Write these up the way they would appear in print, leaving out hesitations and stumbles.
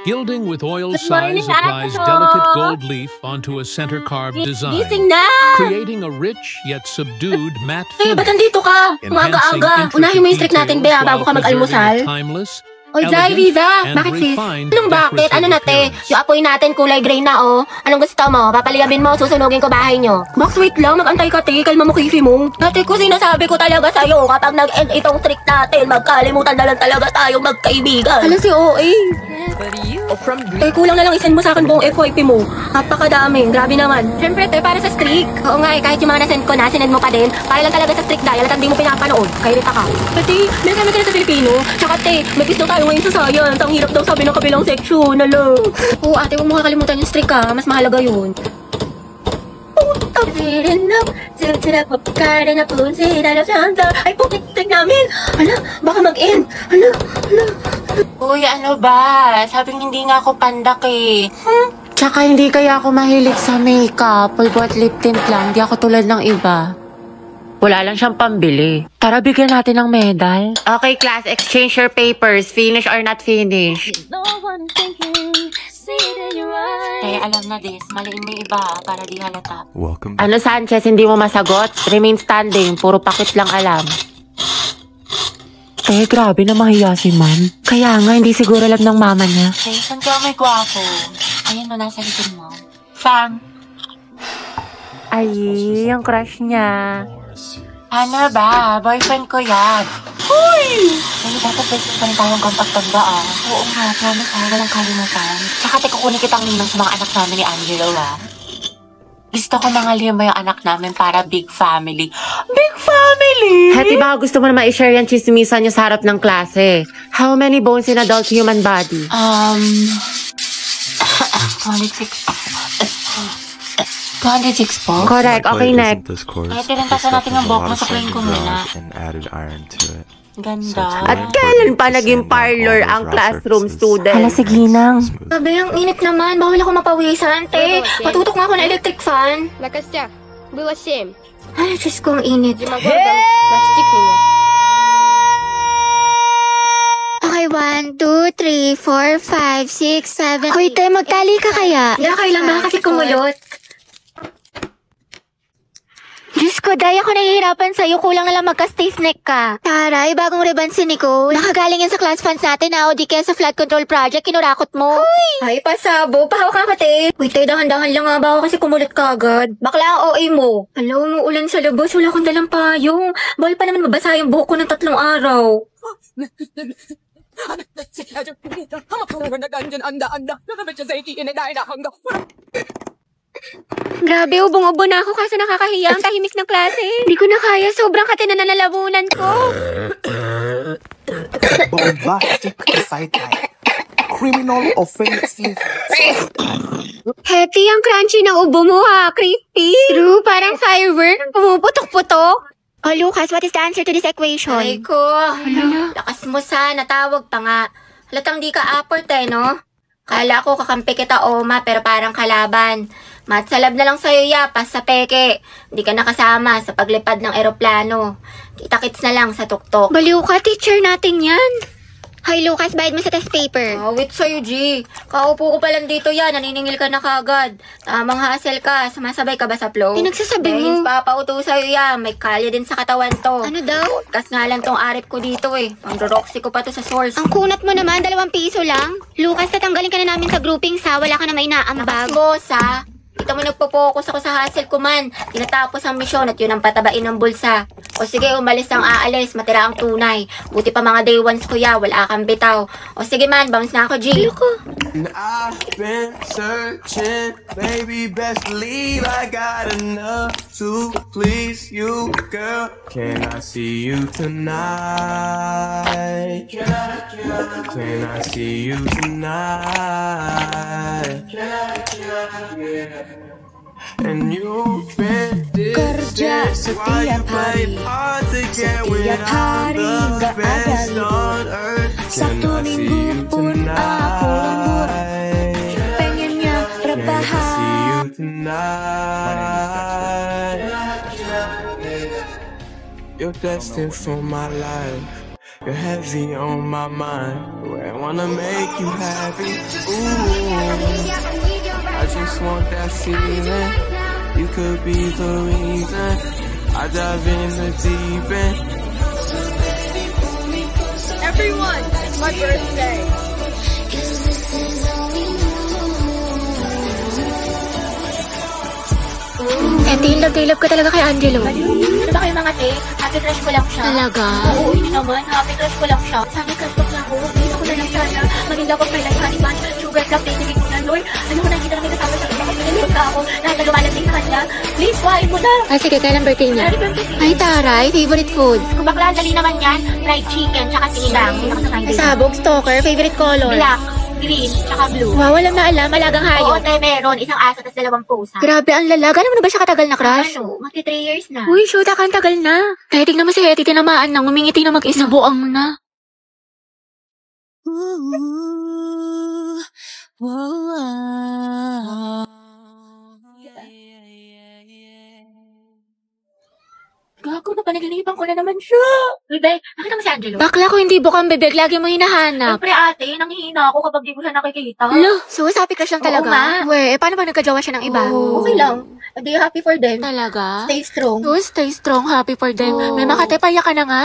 Gilding with oil Good morning, size applies Ato. delicate gold leaf onto a center carved design, Gising na! creating a rich yet subdued matte Ba't finish. nandito ka? Enhancing Umaga-aga. Unahin mo yung streak natin, Bea, intricate bago ka details while mag-almusal. preserving a timeless, Oy, Jai, elegant, Riza, and bakit sis? refined Anong bakit? Ano na, te? decorative Yung apoy natin kulay gray na, oh. Anong gusto mo? Papaliyabin mo, susunugin ko bahay nyo. Box, wait lang. Mag-antay ka, te. Kalma mo, kifi mo. Dati ko sinasabi ko talaga sa'yo, kapag nag-end itong streak natin, magkalimutan na lang talaga tayo magkaibigan. Alam si OA. Eh, kulang na lang isend mo sa akin buong FYP mo. Napakadami. Grabe naman. Siyempre, te, para sa streak. Oo nga, eh, kahit yung mga nasend ko na, sinend mo pa din. Para lang talaga sa streak dahil at hindi mo pinapanood. Kairita ka. Pati, may kami ka na sa Filipino. Tsaka, te, may gusto tayo ngayon sa science. Ang hirap daw sabi ng kabilang section. Alo. Oo, ate, huwag mo kakalimutan yung streak, ha. Mas mahalaga yun. Ay, pukit streak namin. Hala, baka mag-end. Hala. Uy, ano ba? Sabing hindi nga ako pandak eh. Tsaka hindi kaya ako mahilig sa makeup. Pulbuat lip tint lang. Di ako tulad ng iba. Wala lang siyang pambili. Tara, bigyan natin ng medal. Okay, class. Exchange your papers. Finish or not finish. Kaya alam na this, maliin mo yung iba para di halata. Welcome. Ano, Sanchez? Hindi mo masagot? Remain standing. Puro pakit lang alam. Eh, grabe na mahiya si ma'am. Kaya nga, hindi siguro alam ng mama niya. Hey, saan ka may gwapo? Ayun no, nasa likod mo. Fam, Ay, yung crush niya. ano ba? Boyfriend ko yan. Uy! Ay, dapat best pa rin tayong kontaktanda ah. Oo nga, promise ha, walang kalimutan. Tsaka te, kukunin kitang ninang sa mga anak namin ni Angelo ah. Gusto ko mga lima yung anak namin para big family. Big family! Hati, baka gusto mo na ma-share yung chismisan niyo sa harap ng klase. How many bones in adult human body? 206 po? Correct. Okay, next. Kaya tinentasan natin ang buhok mo sa plain ko muna. And added iron to it. Ganda. At kailan pa naging parlor ang classroom student? Hala, sige nang. Sabi, ang init naman. Bawal ako mapawisan, te. Patutok nga ako ng electric fan. На костях было 7. Ay, Diyos ko, ang init. Дима Гордон, достиг меня. Okay, 1, 2, 3, 4, 5, 6, 7. Hoy, te, magtali ka kaya? Hindi, kailangan kasi kumulot. Diyos ko, Day, ako nahihirapan sa'yo. Kulang na lang magka-stiff neck ka. Taray, bagong ribbon si Nicole. Nakagaling yan sa class funds natin na o di kaya sa flood control project. Kinurakot mo. Uy! Ay, pasabo. Pahawak ka, te. Uy, te, dahan-dahan lang nga. Baka kasi kumulit ka agad. Bakla ang OA mo. Alam mo, ulan sa labas. Wala akong dalang payong. Bawal pa naman mabasa yung buhok ko ng 3 araw. Grabe, ubong-ubo na ako kaso nakakahiya ang tahimik ng klase. Hindi ko na kaya, sobrang kate na nalalabunan ko. Bombastic sideline. Criminal offensive. Hetty, ang crunchy ng ubo mo ha, crispy. True, parang firework. Pumuputok-putok. Oh, Lucas, what is the answer to this equation? Ay ko, lakas mo sana, tawag pa nga. Halatang di ka apport eh, no? Kala ko kakampi kita, Oma, pero parang kalaban. Matsalab na lang sa'yo, yapas sa peke. Hindi ka nakasama sa paglipad ng eroplano. Kita-kits na lang sa tuktok. Baliw ka, teacher natin yan. Hi, Lucas, bayad mo sa test paper. Wait sa'yo, G. Kaupo ko pa lang dito yan, naniningil ka na kagad. Tamang hassle ka, sumasabay ka ba sa flow? Pinagsasabi mo. Papauto sa'yo yan, may kalya din sa katawan to. Ano daw? Kas nga lang tong arip ko dito eh. Pang-roxy ko pa to sa source. Ang kunat mo naman, 2 piso lang. Lucas, tatanggalin ka na namin sa grouping sa wala ka na may naambag. Boss, ha? Kita mo nagpo-focus ako sa hustle ko man. Tinatapos ang misyon at yun ang patabain ng bulsa. O sige, umalis ang aalis, matira ang tunay. Buti pa mga day ones kuya, wala kang bitaw. O sige man, bounce na ako, G. I've been searching, baby, best believe I got enough to please you, girl. Can I see you tonight? Can I see you tonight? And you've been Kerja setiap hari, setiap hari nggak ada libur. Sabtu Minggu pun aku lembur, pengennya rebahan. You're destined for my life. You're heavy on my mind. wanna make you happy. Ooh, I just want that feeling. You could be the reason I dive in the deep end. Everyone, it's my birthday. Love ko talaga kay Angelo. Ano ba kayo mga te? Happy crush ko lang siya. Talaga? Oo, hindi naman. Happy crush ko lang siya. Sabi crush ko lang ako. Gusto ko na lang sana. Maging love of my life, honey bunch, sugar plum, baby ko na, Lord. Ano ko nakikita na may kasama siya. Bakit pinilipot ka ako? Lahat na lumalanting sa kanya. Please, kuhain mo na. Sige, kailan birthday niya? Ay, taray, favorite foods. Kung bakla, dali naman yan. Fried chicken, tsaka sinigang. Hindi ako sa Friday. Sabog, stalker, favorite color. Black, green, tsaka blue. Wow, walang naalam, alagang Oo, hayop. tayo meron. Isang aso, tas 2 pusa. Grabe, ang lalaga. Alam mo na ba siya katagal na crush? Ano? Magti 3 years na. Uy, shoot, ang tagal na. Kaya tignan mo si Hetty, tinamaan nang umingiti na mag-isa. Buang na. Gago na, panaginipan ko na naman siya. Bebe, nakita mo si Angelo? Bakla ko hindi bukang bebek, lagi mo hinahanap. Siyempre ate, nanghihina ako kapag di ko siya nakikita. Lo, so sabi ka siyang Oo talaga? nga. Weh, paano ba nagkajawa siya ng iba? Okay lang. Hindi, happy for them. Talaga? Stay strong. So, stay strong, happy for them. Oo. May makatepaya ka na nga.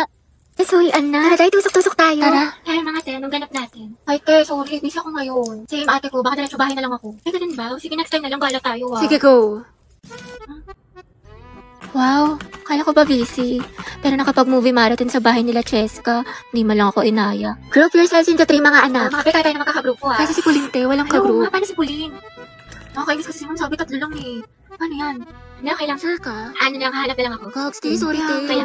Soy, Anna. Tara tayo, tusok-tusok tayo. Tara. Ay, mga te, anong ganap natin? Ay, te, sorry. Busy ako ngayon. Same ate ko, baka diretso bahay na lang ako. Ay, ganun ba? Sige, next time na lang gala tayo, ah. Sige, go. Wow, kala ko ba busy? Pero nakapag-movie marathon sa bahay nila Cheska, hindi man lang ako inaya. Group yourselves into 3 mga anak. Mga beka tayo na magkakagrupo, ah. Kasi si Pulinte, walang Ano ka-group. nga, paano si Pauline? Nakakainis kasi naman sabi 3 lang eh. Paano yan? Hindi, okay lang. Sure ka? Ano lang, hanap na lang ako. Cox, sorry, te. Kaya,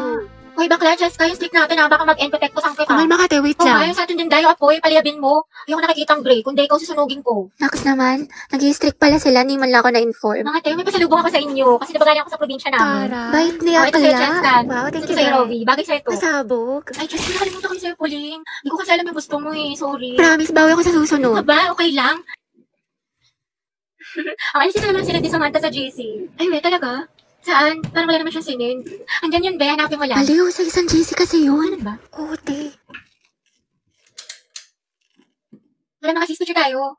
hoy, bakla, Cheska, yung stick natin, ah. Baka mag-end protect ko sang kita. Kamal makate, wait Oh, lang. ayun sa atin din dayo, apoy, paliyabin mo. Ayoko nakikita ang gray, kundi ikaw susunugin ko. Naks naman, nag-i-strict pala sila, hindi man lang ako na-inform. Mga tayo, may pasalubong ako sa inyo, kasi nabagaling ako sa probinsya namin. Bait niya Oh, ito sa'yo, akla. Cheskan. Wow, thank Ito you, sa'yo, Beth. Rovi. Bagay sa'yo to. Pasabog. Ay, Diyos, nakalimutan ko sa'yo, Pauline. Hindi ko kasi alam yung gusto mo eh, sorry. Promise, bawi ako sa susunod. Aba, okay lang. Ang alis na naman sila di Samantha sa GC. Ay, we, talaga? Saan? Parang wala naman siyang sinin. Andyan yun, be, hanapin mo lang. Aliw, sa isang GC kasi yun. Ano ba? Kote. Wala mga sis, picture tayo.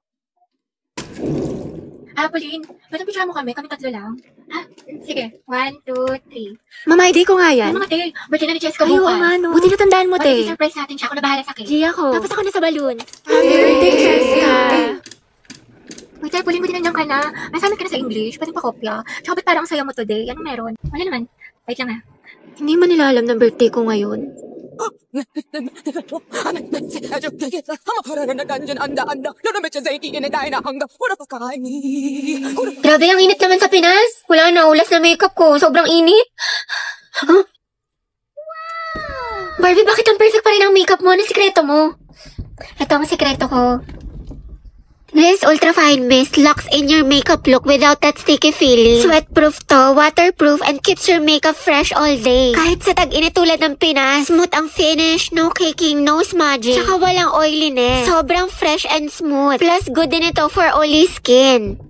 Ah, Pauline, ba't ang picture mo kami? Kami 3 lang. Ah, sige. 1, 2, 3. Mama, ID ko nga yan. Ano mga tail? Birthday na ni Cheska Ay, oo bukas. nga, no. Buti natandaan mo, What te. if surprise natin siya? Ako na bahala sa cake. G ako. Tapos ako na sa balloon. Happy birthday, Cheska. Wait, tayo, Pauline, buti nandiyan ka na. Nasamit ka na sa English. Pwede pa kopya. Tsaka ba't parang ang saya mo today? Anong meron? Wala naman. Wait lang ah. Hindi man nila alam ng birthday ko ngayon. Grabe, ang init naman sa Pinas. Wala na, ulas na makeup ko. Sobrang init. Huh? Barbie, bakit ang perfect pa rin ang makeup mo? Anong sikreto mo? Ito ang sikreto ko. This Ultra Fine Mist locks in your makeup look without that sticky feeling. Sweatproof to, waterproof, and keeps your makeup fresh all day. Kahit sa tag-init tulad ng Pinas, smooth ang finish, no caking, no smudging. Tsaka walang oiliness. Sobrang fresh and smooth. Plus, good din ito for oily skin.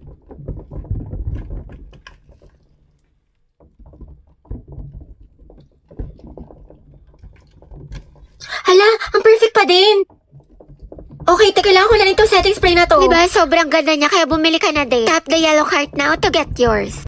Hala, ang perfect pa din. Okay, kailangan ko na itong setting spray na to. Diba, sobrang ganda niya, kaya bumili ka na din. Tap the yellow heart now to get yours.